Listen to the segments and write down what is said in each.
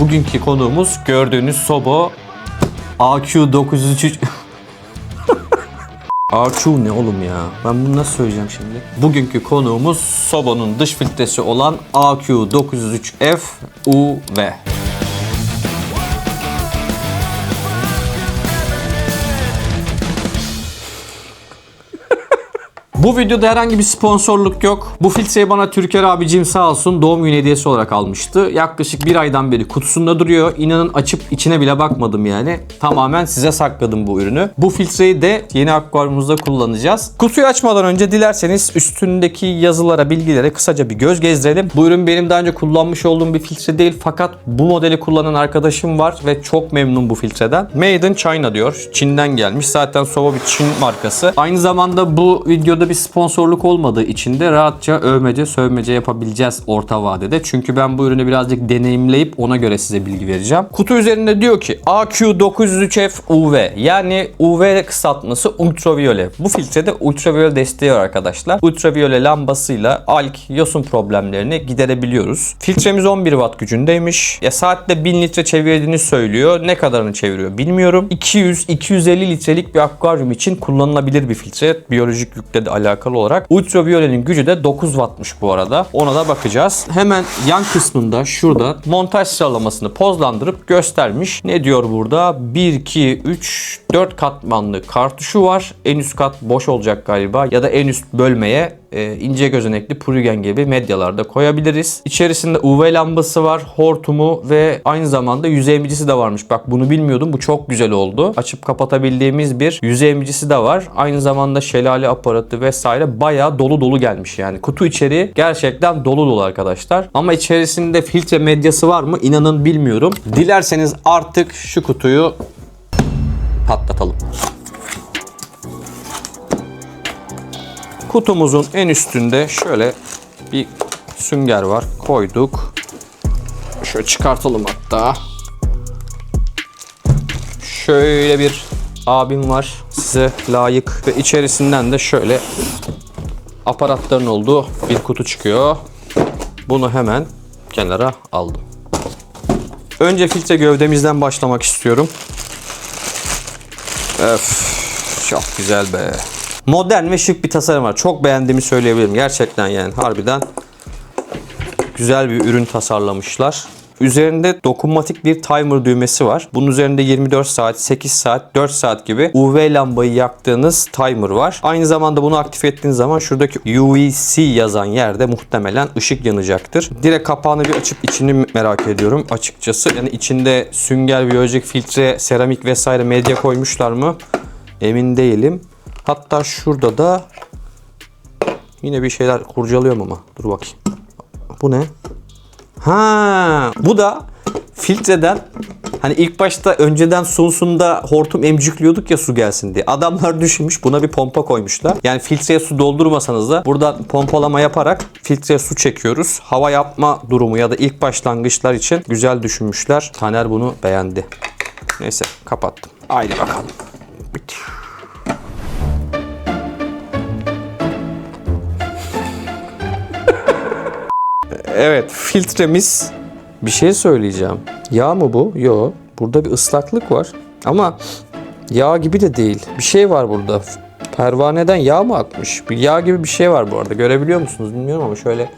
Bugünkü konuğumuz gördüğünüz soba AQ903. AQ ne oğlum ya? Ben bunu nasıl söyleyeceğim şimdi? Bugünkü konuğumuz sobanın dış filtresi olan AQ903F UV. Bu videoda herhangi bir sponsorluk yok. Bu filtreyi bana Türker abicim sağ olsun doğum günü hediyesi olarak almıştı. Yaklaşık bir aydan beri kutusunda duruyor. İnanın açıp içine bile bakmadım yani. Tamamen size sakladım bu ürünü. Bu filtreyi de yeni akvaryumumuzda kullanacağız. Kutuyu açmadan önce dilerseniz üstündeki yazılara, bilgilere kısaca bir göz gezdirelim. Bu ürün benim daha önce kullanmış olduğum bir filtre değil. Fakat bu modeli kullanan arkadaşım var ve çok memnun bu filtreden. Made in China diyor. Çin'den gelmiş. Zaten soba bir Çin markası. Aynı zamanda bu videoda bir sponsorluk olmadığı için de rahatça övmece sövmece yapabileceğiz orta vadede. Çünkü ben bu ürünü birazcık deneyimleyip ona göre size bilgi vereceğim. Kutu üzerinde diyor ki AQ903F UV, yani UV kısaltması ultraviyole. Bu filtrede ultraviyole desteği var arkadaşlar. Ultraviyole lambasıyla alg, yosun problemlerini giderebiliyoruz. Filtremiz 11 watt gücündeymiş. Saatte 1000 litre çevirdiğini söylüyor. Ne kadarını çeviriyor bilmiyorum. 200-250 litrelik bir akvaryum için kullanılabilir bir filtre. Biyolojik yükle de alakalı olarak. Ultraviyolenin gücü de 9 wattmış bu arada. Ona da bakacağız. Hemen yan kısmında şurada montaj sıralamasını pozlandırıp göstermiş. Ne diyor burada? 1, 2, 3, 4 katmanlı kartuşu var. En üst kat boş olacak galiba. Ya da en üst bölmeye ince gözenekli pürgen gibi medyalarda koyabiliriz. İçerisinde UV lambası var, hortumu ve aynı zamanda yüzey emicisi de varmış. Bak bunu bilmiyordum. Bu çok güzel oldu. Açıp kapatabildiğimiz bir yüzey emicisi de var. Aynı zamanda şelale aparatı vesaire bayağı dolu dolu gelmiş yani. Kutu içeriği gerçekten dolu dolu arkadaşlar. Ama içerisinde filtre medyası var mı? İnanın bilmiyorum. Dilerseniz artık şu kutuyu patlatalım. Kutumuzun en üstünde şöyle bir sünger var. Koyduk. Şöyle çıkartalım hatta. Şöyle bir abim var. Size layık. Ve içerisinden de şöyle aparatların olduğu bir kutu çıkıyor. Bunu hemen kenara aldım. Önce filtre gövdemizden başlamak istiyorum. Öf, çok güzel be. Modern ve şık bir tasarım var. Çok beğendiğimi söyleyebilirim. Gerçekten yani harbiden güzel bir ürün tasarlamışlar. Üzerinde dokunmatik bir timer düğmesi var. Bunun üzerinde 24 saat, 8 saat, 4 saat gibi UV lambayı yaktığınız timer var. Aynı zamanda bunu aktif ettiğiniz zaman şuradaki UVC yazan yerde muhtemelen ışık yanacaktır. Direkt kapağını bir açıp içini merak ediyorum açıkçası. Yani içinde sünger, biyolojik filtre, seramik vesaire medya koymuşlar mı? Emin değilim. Hatta şurada da yine bir şeyler kurcalıyorum ama. Dur bakayım. Bu ne? Ha, bu da filtreden hani ilk başta önceden Sunsun'da hortum emcikliyorduk ya su gelsin diye. Adamlar düşünmüş buna bir pompa koymuşlar. Yani filtreye su doldurmasanız da buradan pompalama yaparak filtreye su çekiyoruz. Hava yapma durumu ya da ilk başlangıçlar için güzel düşünmüşler. Taner bunu beğendi. Neyse kapattım. Haydi bakalım. Bitti. Evet, filtremiz. Bir şey söyleyeceğim. Yağ mı bu? Yok. Burada bir ıslaklık var. Ama yağ gibi de değil. Bir şey var burada. Pervaneden yağ mı akmış? Bir yağ gibi bir şey var bu arada. Görebiliyor musunuz bilmiyorum ama şöyle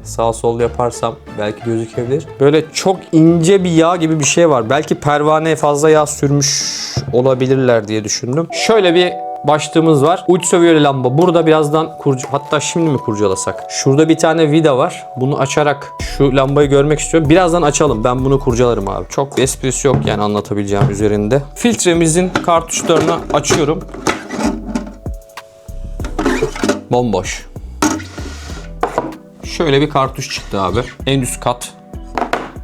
sağ sol yaparsam belki gözükebilir. Böyle çok ince bir yağ gibi bir şey var. Belki pervaneye fazla yağ sürmüş olabilirler diye düşündüm. Şöyle bir başlığımız var. Ultraviyole lamba. Burada birazdan hatta şimdi mi kurcalasak? Şurada bir tane vida var. Bunu açarak şu lambayı görmek istiyorum. Birazdan açalım. Ben bunu kurcalarım abi. Çok bir esprisi yok yani anlatabileceğim üzerinde. Filtremizin kartuşlarını açıyorum. Bomboş. Şöyle bir kartuş çıktı abi. En üst kat.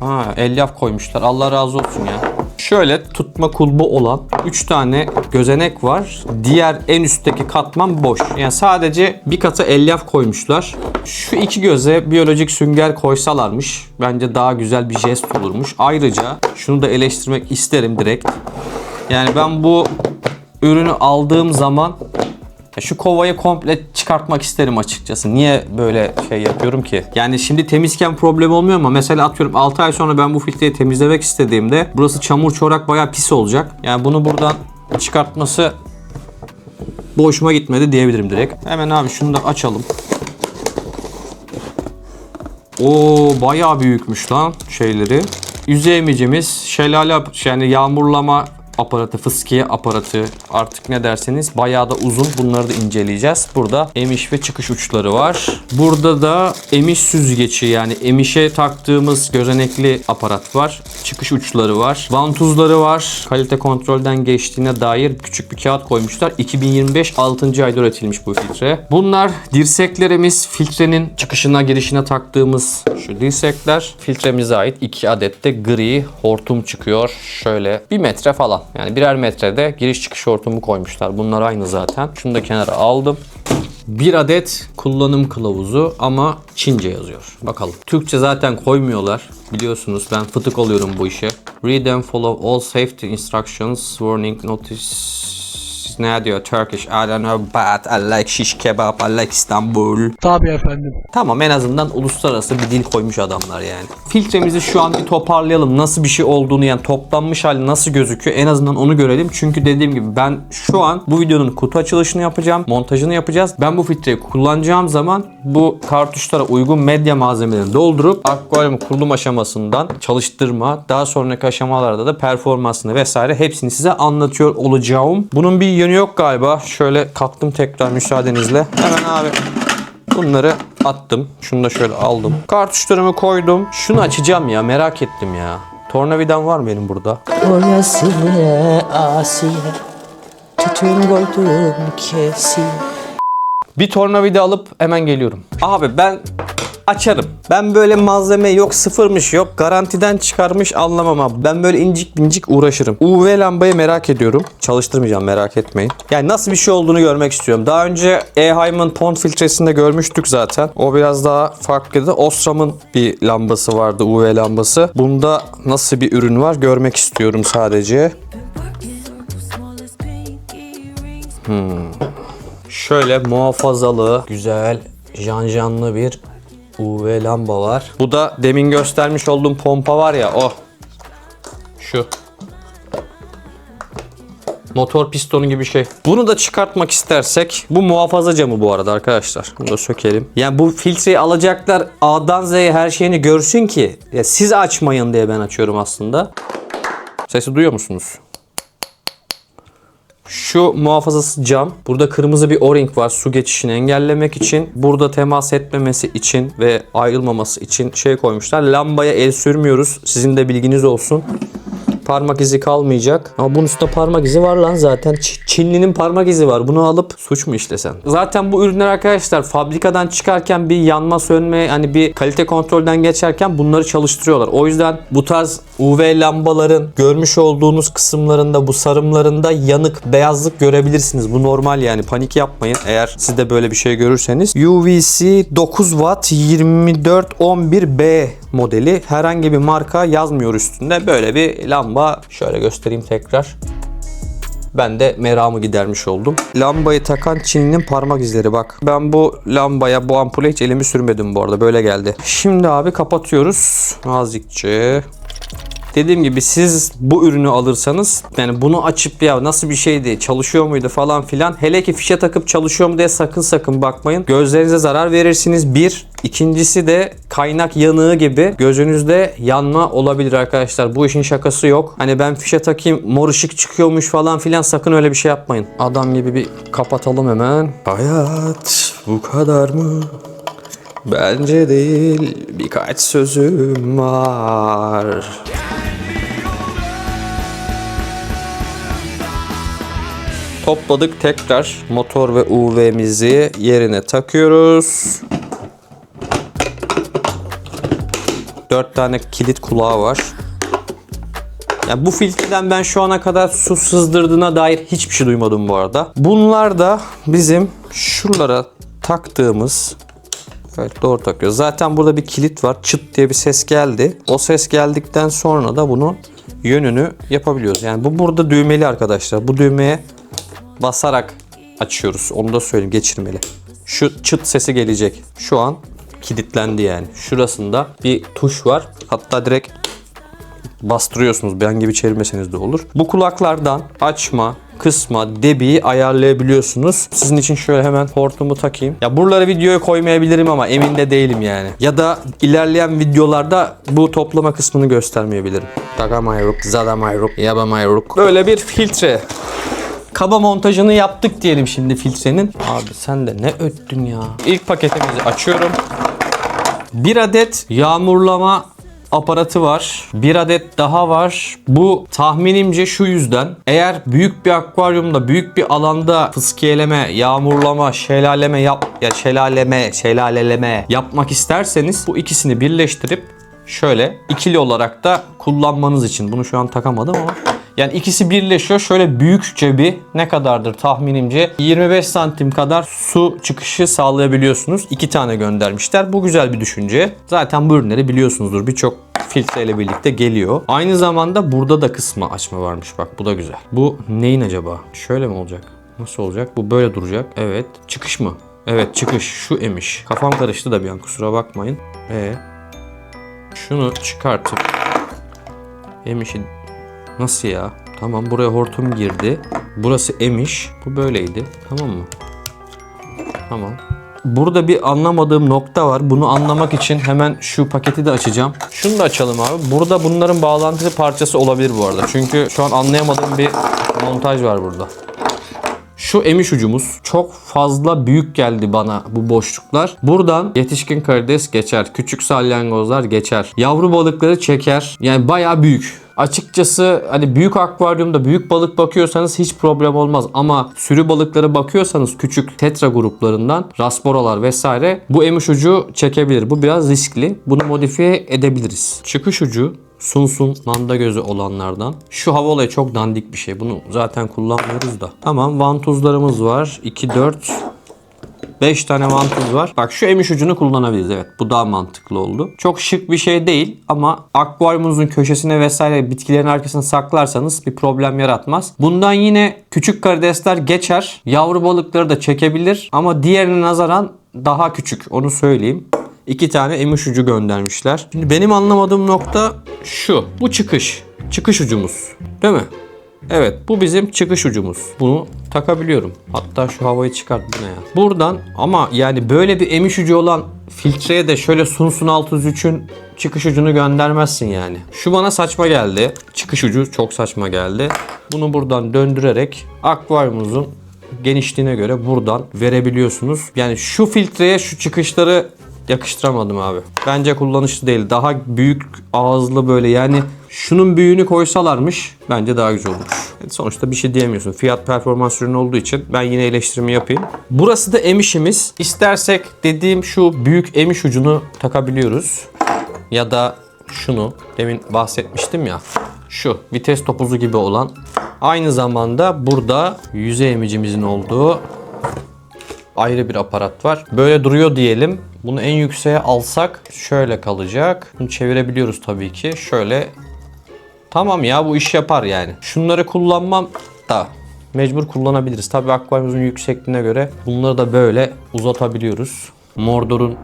Ha, elyaf koymuşlar. Allah razı olsun ya. Şöyle tutma kulbu olan 3 tane gözenek var. Diğer en üstteki katman boş. Yani sadece bir kata elyaf koymuşlar. Şu iki göze biyolojik sünger koysalarmış bence daha güzel bir jest olurmuş. Ayrıca şunu da eleştirmek isterim direkt. Yani ben bu ürünü aldığım zaman Şu kovayı komple çıkartmak isterim açıkçası. Niye böyle şey yapıyorum ki? Yani şimdi temizken problem olmuyor ama mesela atıyorum 6 ay sonra ben bu filtreyi temizlemek istediğimde burası çamur çorak bayağı pis olacak. Yani bunu buradan çıkartması hoşuma gitmedi diyebilirim direkt. Hemen abi şunu da açalım. Oo bayağı büyükmüş lan şeyleri. Yüzey emicimiz, şelale yani yağmurlama aparatı, fıskiye aparatı artık ne derseniz bayağı da uzun. Bunları da inceleyeceğiz. Burada emiş ve çıkış uçları var. Burada da emiş süzgeci yani emişe taktığımız gözenekli aparat var. Çıkış uçları var. Vantuzları var. Kalite kontrolden geçtiğine dair küçük bir kağıt koymuşlar. 2025 6. ayda üretilmiş bu filtre. Bunlar dirseklerimiz. Filtrenin çıkışına girişine taktığımız şu dirsekler. Filtremize ait 2 adet de gri hortum çıkıyor. Şöyle 1 metre falan. Yani birer metrede giriş çıkış hortumu koymuşlar. Bunlar aynı zaten. Şunu da kenara aldım. 1 adet kullanım kılavuzu ama Çince yazıyor. Bakalım. Türkçe zaten koymuyorlar. Biliyorsunuz ben fıtık oluyorum bu işe. Read and follow all safety instructions, warning notice. Ne diyor? Turkish, I don't know but I like shish kebap, I like İstanbul. Tabii efendim. Tamam en azından uluslararası bir dil koymuş adamlar yani. Filtremizi şu an bir toparlayalım. Nasıl bir şey olduğunu yani toplanmış hali nasıl gözüküyor en azından onu görelim. Çünkü dediğim gibi ben şu an bu videonun kutu açılışını yapacağım. Montajını yapacağız. Ben bu filtreyi kullanacağım zaman bu kartuşlara uygun medya malzemelerini doldurup akvaryum kurulum aşamasından çalıştırma, daha sonraki aşamalarda da performansını vesaire hepsini size anlatıyor olacağım. Bunun bir yönü yok galiba. Şöyle kattım tekrar müsaadenizle. Hemen abi bunları attım. Şunu da şöyle aldım. Kartuşlarımı koydum. Şunu açacağım ya merak ettim ya. Tornavidam var mı benim burada? Boyasıya Asiye tütün koydum kesiye. Bir tornavida alıp hemen geliyorum. Abi ben açarım. Ben böyle malzeme yok sıfırmış yok garantiden çıkarmış anlamam abi. Ben böyle incik incik uğraşırım. UV lambayı merak ediyorum. Çalıştırmayacağım merak etmeyin. Yani nasıl bir şey olduğunu görmek istiyorum. Daha önce Eheim'in pond filtresinde görmüştük zaten. O biraz daha farklıydı. Osram'ın bir lambası vardı UV lambası. Bunda nasıl bir ürün var görmek istiyorum sadece. Şöyle muhafazalı, güzel, janjanlı bir UV lamba var. Bu da demin göstermiş olduğum pompa var ya o. Şu. Motor pistonu gibi bir şey. Bunu da çıkartmak istersek bu muhafaza camı bu arada arkadaşlar. Bunu da sökelim. Yani bu filtreyi alacaklar A'dan Z'ye her şeyini görsün ki ya siz açmayın diye ben açıyorum aslında. Sesi duyuyor musunuz? Şu muhafazası cam. Burada kırmızı bir o-ring var su geçişini engellemek için. Burada temas etmemesi için ve ayrılmaması için şey koymuşlar. Lambaya el sürmüyoruz. Sizin de bilginiz olsun. Parmak izi kalmayacak. Ama bunun üstünde parmak izi var lan zaten. Çinli'nin parmak izi var. Bunu alıp suç mu işlesen? Zaten bu ürünler arkadaşlar fabrikadan çıkarken bir yanma sönme hani bir kalite kontrolden geçerken bunları çalıştırıyorlar. O yüzden bu tarz UV lambaların görmüş olduğunuz kısımlarında bu sarımlarında yanık beyazlık görebilirsiniz. Bu normal yani panik yapmayın eğer siz de böyle bir şey görürseniz. UVC 9 Watt 2411B modeli herhangi bir marka yazmıyor üstünde. Böyle bir lamba şöyle göstereyim tekrar. Ben de meramı gidermiş oldum. Lambayı takan Çinli'nin parmak izleri bak. Ben bu lambaya bu ampule hiç elimi sürmedim bu arada böyle geldi. Şimdi abi kapatıyoruz. Nazikçe. Dediğim gibi siz bu ürünü alırsanız yani bunu açıp ya nasıl bir şeydi çalışıyor muydu falan filan hele ki fişe takıp çalışıyor mu diye sakın bakmayın. Gözlerinize zarar verirsiniz bir. İkincisi de kaynak yanığı gibi gözünüzde yanma olabilir arkadaşlar. Bu işin şakası yok. Hani ben fişe takayım mor ışık çıkıyormuş falan filan sakın öyle bir şey yapmayın. Adam gibi bir kapatalım hemen. Hayat bu kadar mı? Bence değil birkaç sözüm var. Topladık tekrar motor ve UV'mizi yerine takıyoruz. 4 tane kilit kulağı var. Yani bu filtreden ben şu ana kadar su sızdırdığına dair hiçbir şey duymadım bu arada. Bunlar da bizim şuralara taktığımız. Evet doğru takıyor. Zaten burada bir kilit var. Çıt diye bir ses geldi. O ses geldikten sonra da bunun yönünü yapabiliyoruz. Yani bu burada düğmeli arkadaşlar. Bu düğmeye basarak açıyoruz. Onu da söyleyeyim, geçirmeli. Şu çıt sesi gelecek. Şu an kilitlendi yani. Şurasında bir tuş var. Hatta direkt bastırıyorsunuz. Ben gibi çevirmeseniz de olur. Bu kulaklardan açma, kısma, debiyi ayarlayabiliyorsunuz. Sizin için şöyle hemen hortumu takayım. Ya buraları videoya koymayabilirim ama emin de değilim yani. Ya da ilerleyen videolarda bu toplama kısmını göstermeyebilirim. Takamayuruk, zadamayuruk, yabamayuruk. Böyle bir filtre. Kaba montajını yaptık diyelim şimdi filtrenin. Abi sen de ne öttün ya. İlk paketimizi açıyorum. Bir adet yağmurlama aparatı var. Bir adet daha var. Bu tahminimce şu yüzden. Eğer büyük bir akvaryumda, büyük bir alanda fıskiyeleme, yağmurlama, şelaleleme yapmak isterseniz bu ikisini birleştirip şöyle ikili olarak da kullanmanız için. Bunu şu an takamadım ama yani ikisi birleşiyor. Şöyle büyükçe bir, ne kadardır tahminimce 25 santim kadar su çıkışı sağlayabiliyorsunuz. 2 tane göndermişler. Bu güzel bir düşünce. Zaten bu ürünleri biliyorsunuzdur. Birçok filtreyle birlikte geliyor. Aynı zamanda burada da kısma açma varmış. Bak bu da güzel. Bu neyin acaba? Şöyle mi olacak? Nasıl olacak? Bu böyle duracak. Evet. Çıkış mı? Evet, çıkış. Şu emiş. Kafam karıştı da bir an, kusura bakmayın. Şunu çıkartıp emişi nasıl ya? Tamam, buraya hortum girdi. Burası emiş. Bu böyleydi. Tamam mı? Tamam. Burada bir anlamadığım nokta var. Bunu anlamak için hemen şu paketi de açacağım. Şunu da açalım abi. Burada bunların bağlantılı parçası olabilir bu arada. Çünkü şu an anlayamadığım bir montaj var burada. Şu emiş ucumuz çok fazla büyük geldi bana, bu boşluklar. Buradan yetişkin karides geçer. Küçük salyangozlar geçer. Yavru balıkları çeker. Yani bayağı büyük. Açıkçası hani büyük akvaryumda büyük balık bakıyorsanız hiç problem olmaz. Ama sürü balıkları bakıyorsanız küçük tetra gruplarından, rasboralar vesaire, bu emiş ucu çekebilir. Bu biraz riskli. Bunu modifiye edebiliriz. Çıkış ucu Sunsun manda gözü olanlardan. Şu hava olayı çok dandik bir şey. Bunu zaten kullanmıyoruz da. Tamam, vantuzlarımız var. 2, 4, 5 tane vantuz var. Bak şu emiş ucunu kullanabiliriz. Evet, bu daha mantıklı oldu. Çok şık bir şey değil ama akvaryumunuzun köşesine vesaire bitkilerin arkasına saklarsanız bir problem yaratmaz. Bundan yine küçük karidesler geçer. Yavru balıkları da çekebilir ama diğerine nazaran daha küçük. Onu söyleyeyim. 2 tane emiş ucu göndermişler. Şimdi benim anlamadığım nokta şu. Bu çıkış. Çıkış ucumuz. Değil mi? Evet, bu bizim çıkış ucumuz. Bunu takabiliyorum. Hatta şu havayı çıkart, bu ne ya? Buradan ama yani böyle bir emiş ucu olan filtreye de şöyle Sunsun 603'ün çıkış ucunu göndermezsin yani. Şu bana saçma geldi. Çıkış ucu çok saçma geldi. Bunu buradan döndürerek akvaryumunuzun genişliğine göre buradan verebiliyorsunuz. Yani şu filtreye şu çıkışları yakıştıramadım abi. Bence kullanışlı değil. Daha büyük ağızlı böyle, yani şunun büyüğünü koysalarmış bence daha güzel olur. Sonuçta bir şey diyemiyorsun. Fiyat performans ürünü olduğu için ben yine eleştirimi yapayım. Burası da emişimiz. İstersek dediğim şu büyük emiş ucunu takabiliyoruz. Ya da şunu demin bahsetmiştim ya. Şu vites topuzu gibi olan. Aynı zamanda burada yüzey emicimizin olduğu ayrı bir aparat var. Böyle duruyor diyelim. Bunu en yükseğe alsak şöyle kalacak. Bunu çevirebiliyoruz tabii ki. Şöyle. Tamam ya, bu iş yapar yani. Şunları kullanmam da mecbur kullanabiliriz. Tabii akvaryumumuzun yüksekliğine göre bunları da böyle uzatabiliyoruz. Mordor'un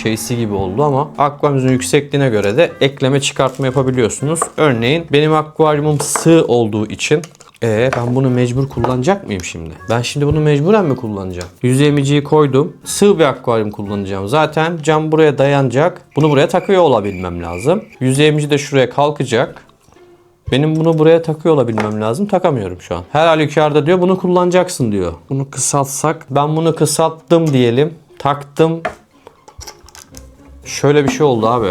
şeysi gibi oldu ama akvaryumumuzun yüksekliğine göre de ekleme çıkartma yapabiliyorsunuz. Örneğin benim akvaryumum sığ olduğu için ben bunu mecbur kullanacak mıyım şimdi? Ben şimdi bunu mecburen mi kullanacağım? Yüzey emiciyi koydum. Sığ bir akvaryum kullanacağım. Zaten cam buraya dayanacak. Bunu buraya takıyor olabilmem lazım. Yüzey emici de şuraya kalkacak. Benim bunu buraya takıyor olabilmem lazım. Takamıyorum şu an. Her halükarda diyor bunu kullanacaksın diyor. Bunu kısaltsak. Ben bunu kısalttım diyelim. Taktım. Şöyle bir şey oldu abi.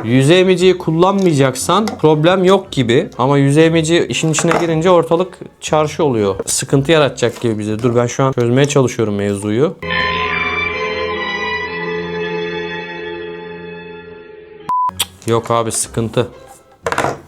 Yüzey emiciyi kullanmayacaksan problem yok gibi. Ama yüzey emici işin içine girince ortalık çarşı oluyor. Sıkıntı yaratacak gibi bize. Dur, ben şu an çözmeye çalışıyorum mevzuyu. Yok abi, sıkıntı.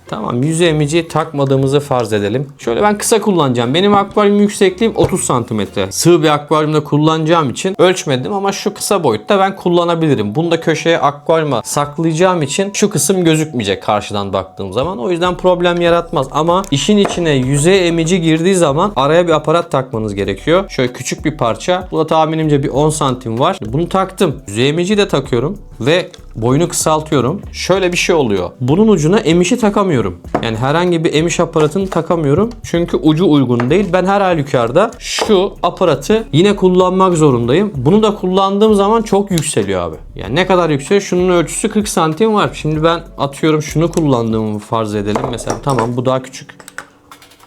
Tamam, yüzey emiciyi takmadığımızı farz edelim. Şöyle ben kısa kullanacağım. Benim akvaryum yüksekliğim 30 santimetre. Sığ bir akvaryumda kullanacağım için ölçmedim ama şu kısa boyutta ben kullanabilirim. Bunu da köşeye akvaryuma saklayacağım için şu kısım gözükmeyecek karşıdan baktığım zaman. O yüzden problem yaratmaz ama işin içine yüzey emici girdiği zaman araya bir aparat takmanız gerekiyor. Şöyle küçük bir parça. Bu da tahminimce bir 10 santim var. Bunu taktım. Yüzey emiciyi de takıyorum ve boyunu kısaltıyorum. Şöyle bir şey oluyor. Bunun ucuna emişi takamıyorum. Yani herhangi bir emiş aparatını takamıyorum. Çünkü ucu uygun değil. Ben her halükarda şu aparatı yine kullanmak zorundayım. Bunu da kullandığım zaman çok yükseliyor abi. Yani ne kadar yükseliyor? Şunun ölçüsü 40 santim var. Şimdi ben atıyorum şunu kullandığımı farz edelim. Mesela tamam, bu daha küçük.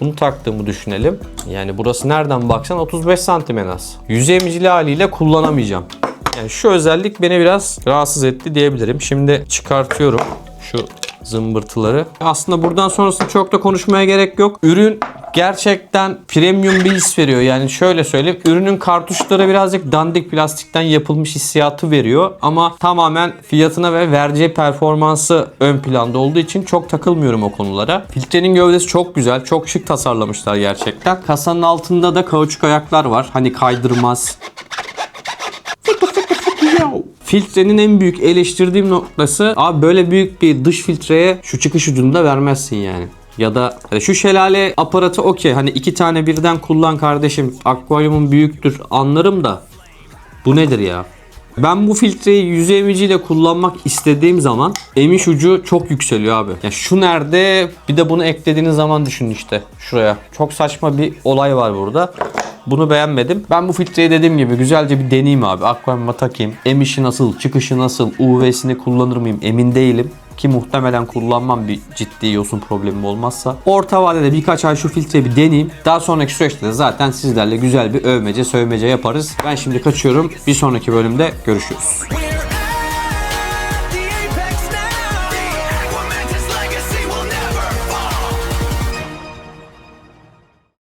Bunu taktığımı düşünelim. Yani burası nereden baksan 35 santim en az. Yüzey emicili haliyle kullanamayacağım. Yani şu özellik beni biraz rahatsız etti diyebilirim. Şimdi çıkartıyorum şu zımbırtıları. Aslında buradan sonrasını çok da konuşmaya gerek yok. Ürün gerçekten premium bir his veriyor. Yani şöyle söyleyeyim. Ürünün kartuşları birazcık dandik plastikten yapılmış hissiyatı veriyor. Ama tamamen fiyatına ve vereceği performansı ön planda olduğu için çok takılmıyorum o konulara. Filtrenin gövdesi çok güzel. Çok şık tasarlamışlar gerçekten. Kasanın altında da kauçuk ayaklar var. Hani kaydırmaz. Filtrenin en büyük eleştirdiğim noktası, abi böyle büyük bir dış filtreye şu çıkış ucunu da vermezsin yani. Ya da şu şelale aparatı okey, hani 2 tane birden kullan kardeşim, akvaryumun büyüktür anlarım da bu nedir ya? Ben bu filtreyi yüzey emiciyle kullanmak istediğim zaman emiş ucu çok yükseliyor abi. Ya şu nerede? Bir de bunu eklediğiniz zaman düşünün işte şuraya. Çok saçma bir olay var burada. Bunu beğenmedim. Ben bu filtreyi dediğim gibi güzelce bir deneyeyim abi. Akvaryuma takayım. Emişi nasıl, çıkışı nasıl, UV'sini kullanır mıyım emin değilim. Ki muhtemelen kullanmam, bir ciddi yosun problemim olmazsa. Orta vadede birkaç ay şu filtreyi bir deneyeyim. Daha sonraki süreçte de zaten sizlerle güzel bir övmece sövmece yaparız. Ben şimdi kaçıyorum. Bir sonraki bölümde görüşürüz.